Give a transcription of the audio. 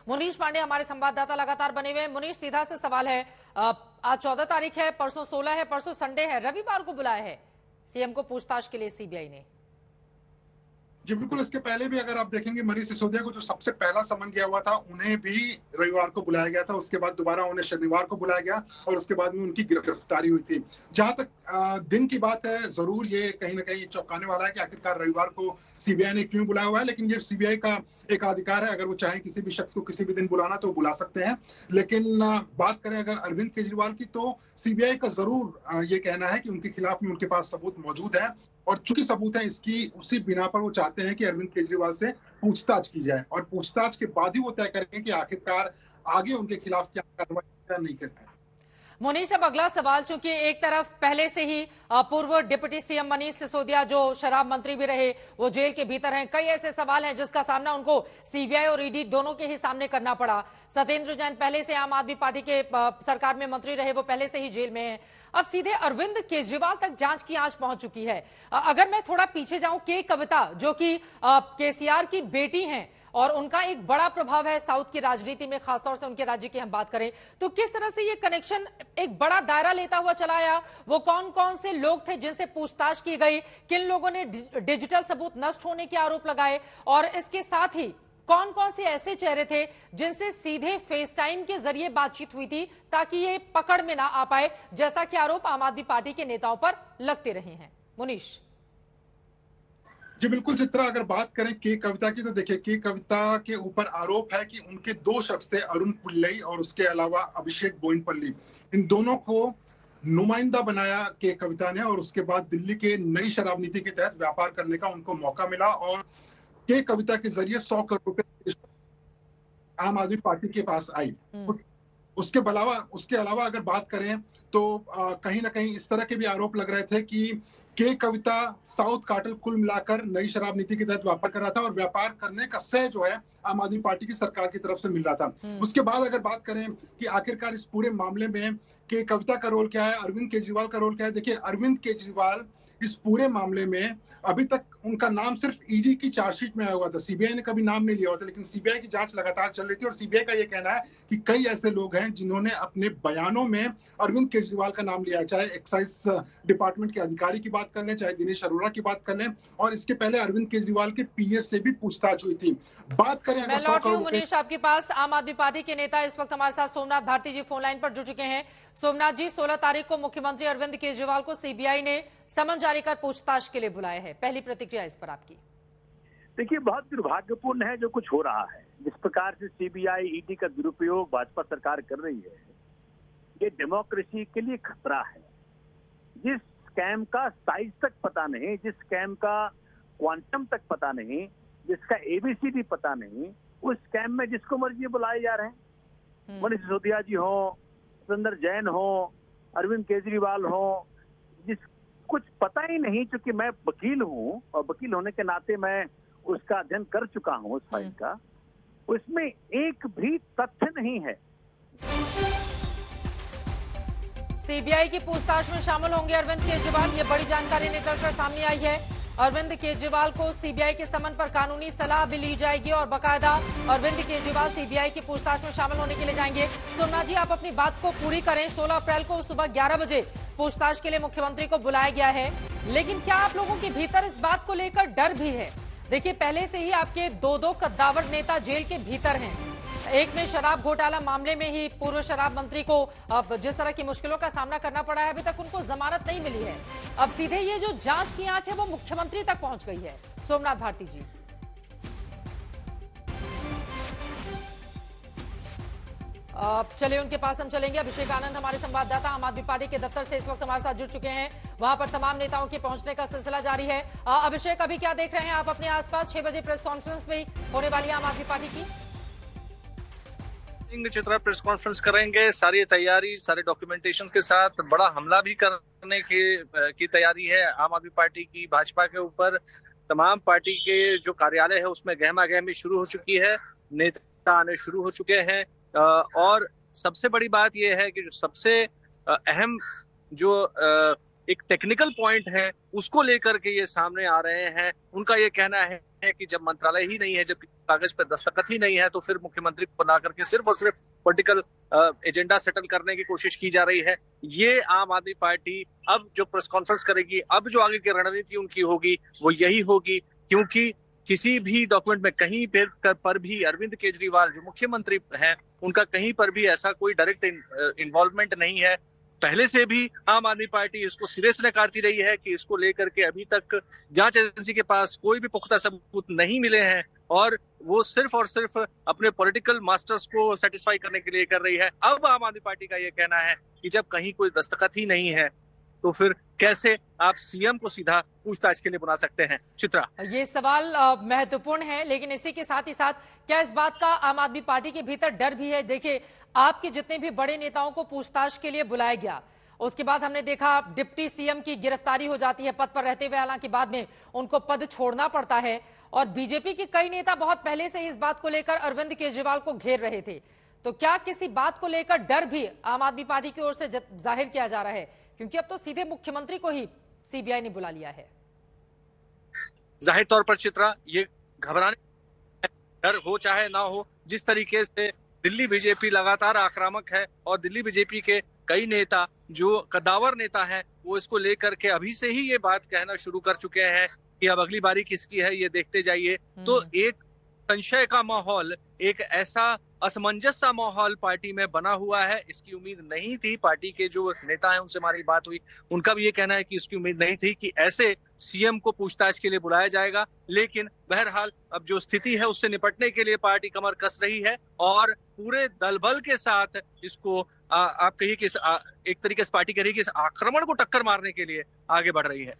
मुनीश पांडे हमारे संवाददाता लगातार बने हुए हैं। मुनीश, सीधा से सवाल है, आज 14 तारीख है, परसों 16 है, परसों संडे है, रविवार को बुलाया है सीएम को पूछताछ के लिए सीबीआई ने। जी बिल्कुल, इसके पहले भी अगर आप देखेंगे मनीष सिसोदिया को जो सबसे पहला समन गया हुआ था, उन्हें भी रविवार को बुलाया गया था। उसके बाद दोबारा उन्हें शनिवार को बुलाया गया और उसके बाद में उनकी गिरफ्तारी हुई थी। जहां तक दिन की बात है, जरूर ये कहीं ना कहीं चौंकाने वाला है कि आखिरकार रविवार को सीबीआई ने क्यों बुलाया हुआ है। लेकिन ये सीबीआई का एक अधिकार है, अगर वो चाहे किसी भी शख्स को किसी भी दिन बुलाना तो बुला सकते हैं। लेकिन बात करें अगर अरविंद केजरीवाल की, तो सीबीआई का जरूर ये कहना है कि उनके खिलाफ में उनके पास सबूत मौजूद है और चूंकि सबूत है इसकी, उसी बिना पर वो चाहते हैं कि अरविंद केजरीवाल से पूछताछ की जाए और पूछताछ के बाद ही वो तय करेंगे कि आखिरकार आगे उनके खिलाफ क्या कार्रवाई क्या नहीं करना है। मुनीश, अब अगला सवाल, चूंकि एक तरफ पहले से ही पूर्व डिप्टी सीएम मनीष सिसोदिया जो शराब मंत्री भी रहे वो जेल के भीतर हैं, कई ऐसे सवाल हैं जिसका सामना उनको सीबीआई और ईडी दोनों के ही सामने करना पड़ा। सत्येंद्र जैन पहले से आम आदमी पार्टी के सरकार में मंत्री रहे, वो पहले से ही जेल में हैं। अब सीधे अरविंद केजरीवाल तक जांच की आंच पहुंच चुकी है। अगर मैं थोड़ा पीछे जाऊं, के कविता जो कि केसीआर की बेटी हैं और उनका एक बड़ा प्रभाव है साउथ की राजनीति में, खासतौर से उनके राज्य की हम बात करें तो किस तरह से ये कनेक्शन एक बड़ा दायरा लेता हुआ चला आया? वो कौन कौन से लोग थे जिनसे पूछताछ की गई, किन लोगों ने डिजिटल सबूत नष्ट होने के आरोप लगाए, और इसके साथ ही कौन कौन से ऐसे चेहरे थे जिनसे सीधे फेस टाइम के जरिए बातचीत हुई थी ताकि ये पकड़ में ना आ पाए, जैसा कि आरोप आम आदमी पार्टी के नेताओं पर लगते रहे हैं? मुनीश जी बिल्कुल चित्रा, अगर बात करें के कविता की, तो देखिए के कविता के ऊपर आरोप है कि उनके दो शख्स थे, अरुण पिल्लई और उसके अलावा अभिषेक बोइनपल्ली। इन दोनों को नुमाइंदा बनाया के कविता ने और उसके बाद दिल्ली के नई शराब नीति के तहत व्यापार करने का उनको मौका मिला और के कविता के जरिए 100 करोड़ रुपए आम आदमी पार्टी के पास आई। उसके अलावा अगर बात करें तो कहीं ना कहीं इस तरह के भी आरोप लग रहे थे कि के कविता साउथ कार्टेल कुल मिलाकर नई शराब नीति के तहत व्यापार कर रहा था और व्यापार करने का श्रेय जो है आम आदमी पार्टी की सरकार की तरफ से मिल रहा था। उसके बाद अगर बात करें कि आखिरकार इस पूरे मामले में के कविता का रोल क्या है, अरविंद केजरीवाल का रोल क्या है, देखिए अरविंद केजरीवाल इस पूरे मामले में अभी तक उनका नाम सिर्फ ईडी की चार्जशीट में आया हुआ था, सीबीआई ने कभी नाम नहीं लिया होता। लेकिन सीबीआई की जांच लगातार चल रही थी और सीबीआई का यह कहना है कि कई ऐसे लोग हैं जिन्होंने अपने बयानों में अरविंद केजरीवाल का नाम लिया है, चाहे एक्साइज डिपार्टमेंट के अधिकारी की बात कर लें, चाहे दिनेश अरोड़ा की बात कर लें, और इसके पहले अरविंद केजरीवाल के पीएस से भी पूछताछ हुई थी। बात करें मैं लौट रही हूं मुनीश आपके पास। आम आदमी पार्टी के नेता इस वक्त हमारे साथ सोमनाथ भारती जी फोन लाइन पर जुड़ चुके हैं। सोमनाथ जी, 16 तारीख को मुख्यमंत्री अरविंद केजरीवाल को सीबीआई ने समन जारी कर पूछताछ के लिए बुलाया है, पहली प्रतिक्रिया इस पर आपकी? देखिए, बहुत दुर्भाग्यपूर्ण है जो कुछ हो रहा है। जिस प्रकार से सीबीआई ईडी का दुरुपयोग भाजपा सरकार कर रही है, ये डेमोक्रेसी के लिए खतरा है। जिस स्कैम का साइज तक पता नहीं, जिस स्कैम का क्वांटम तक पता नहीं, जिसका एबीसीडी पता नहीं, उस स्कैम में जिसको मर्जी बुलाए जा रहे हैं। मनीष सिसोदिया जी हो, सत्येंद्र जैन हो, अरविंद केजरीवाल हो, जिस कुछ पता ही नहीं। क्योंकि मैं वकील हूं और वकील होने के नाते मैं उसका अध्ययन कर चुका हूं उस फाइल का, उसमें एक भी तथ्य नहीं है। सीबीआई की पूछताछ में शामिल होंगे अरविंद केजरीवाल, ये बड़ी जानकारी निकलकर सामने आई है। अरविंद केजरीवाल को सीबीआई के समन पर कानूनी सलाह भी ली जाएगी और बाकायदा अरविंद केजरीवाल सीबीआई की पूछताछ में शामिल होने के लिए जाएंगे। सोमनाथ जी, आप अपनी बात को पूरी करें। 16 अप्रैल को सुबह 11 बजे पूछताछ के लिए मुख्यमंत्री को बुलाया गया है, लेकिन क्या आप लोगों के भीतर इस बात को लेकर डर भी है? देखिए, पहले से ही आपके दो कद्दावर नेता जेल के भीतर हैं। एक में शराब घोटाला मामले में ही पूर्व शराब मंत्री को अब जिस तरह की मुश्किलों का सामना करना पड़ा है, अभी तक उनको जमानत नहीं मिली है। अब सीधे ये जो जांच की आंच है वो मुख्यमंत्री तक पहुंच गई है। सोमनाथ भारती जी, चलिए उनके पास हम चलेंगे। अभिषेक आनंद हमारे संवाददाता आम आदमी पार्टी के दफ्तर से इस वक्त हमारे साथ जुड़ चुके हैं, वहां पर तमाम नेताओं के पहुंचने का सिलसिला जारी है। अभिषेक, अभी क्या देख रहे हैं आप अपने आसपास? 6 बजे प्रेस कॉन्फ्रेंस भी होने वाली है आम आदमी पार्टी की। चित्रा प्रेस कॉन्फ्रेंस करेंगे, सारी तैयारी, सारे डॉक्यूमेंटेशन के साथ बड़ा हमला भी करने की तैयारी है आम आदमी पार्टी की भाजपा के ऊपर। तमाम पार्टी के जो कार्यालय है उसमें गहमा गहमी शुरू हो चुकी है, नेता आने शुरू हो चुके हैं और सबसे बड़ी बात यह है कि जो सबसे अहम जो एक टेक्निकल पॉइंट है उसको लेकर के ये सामने आ रहे हैं। उनका ये कहना है हैं कि जब मंत्रालय ही नहीं है, जब कागज पर दस्तखत ही नहीं है, तो फिर मुख्यमंत्री को बना करके सिर्फ और सिर्फ पॉलिटिकल एजेंडा सेटल करने की कोशिश की जा रही है। ये आम आदमी पार्टी अब जो प्रेस कॉन्फ्रेंस करेगी, अब जो आगे की रणनीति उनकी होगी वो यही होगी, क्योंकि किसी भी डॉक्यूमेंट में कहीं पर भी अरविंद केजरीवाल जो मुख्यमंत्री हैं, उनका कहीं पर भी ऐसा कोई डायरेक्ट इन्वॉल्वमेंट नहीं है। पहले से भी आम आदमी पार्टी इसको सिरे से नकारती रही है कि इसको लेकर के अभी तक जांच एजेंसी के पास कोई भी पुख्ता सबूत नहीं मिले हैं और वो सिर्फ और सिर्फ अपने पॉलिटिकल मास्टर्स को सेटिस्फाई करने के लिए कर रही है। अब आम आदमी पार्टी का ये कहना है कि जब कहीं कोई दस्तखत ही नहीं है तो फिर कैसे आप सीएम को सीधा पूछताछ के लिए बुला सकते हैं? चित्रा, ये सवाल महत्वपूर्ण है, लेकिन इसी के साथ ही साथ क्या इस बात का आम आदमी पार्टी के भीतर डर भी है? देखिए, आपके जितने भी बड़े नेताओं को पूछताछ के लिए बुलाया गया, उसके बाद हमने देखा डिप्टी सीएम की गिरफ्तारी हो जाती है पद पर रहते हुए, हालांकि बाद में उनको पद छोड़ना पड़ता है। और बीजेपी के कई नेता बहुत पहले से इस बात को लेकर अरविंद केजरीवाल को घेर रहे थे, तो क्या किसी बात को लेकर डर भी आम आदमी पार्टी की ओर से जाहिर किया जा रहा है? क्योंकि अब तो सीधे मुख्यमंत्री को ही सीबीआई ने बुला लिया है। जाहिर तौर पर चित्रा, ये घबराने डर हो चाहे ना हो, जिस तरीके से दिल्ली बीजेपी लगातार आक्रामक है और दिल्ली बीजेपी के कई नेता जो कद्दावर नेता हैं, वो इसको लेकर के अभी से ही ये बात कहना शुरू कर चुके हैं कि अब अगली बारी किसकी है ये देखते जाइए। तो एक संशय का माहौल, एक ऐसा असमंजस सा माहौल पार्टी में बना हुआ है। इसकी उम्मीद नहीं थी। पार्टी के जो नेता हैं उनसे हमारी बात हुई, उनका भी ये कहना है कि इसकी उम्मीद नहीं थी कि ऐसे सीएम को पूछताछ के लिए बुलाया जाएगा। लेकिन बहरहाल अब जो स्थिति है उससे निपटने के लिए पार्टी कमर कस रही है और पूरे दल बल के साथ इसको आप कहिए कि एक तरीके से पार्टी कह रही है कि इस आक्रमण को टक्कर मारने के लिए आगे बढ़ रही है।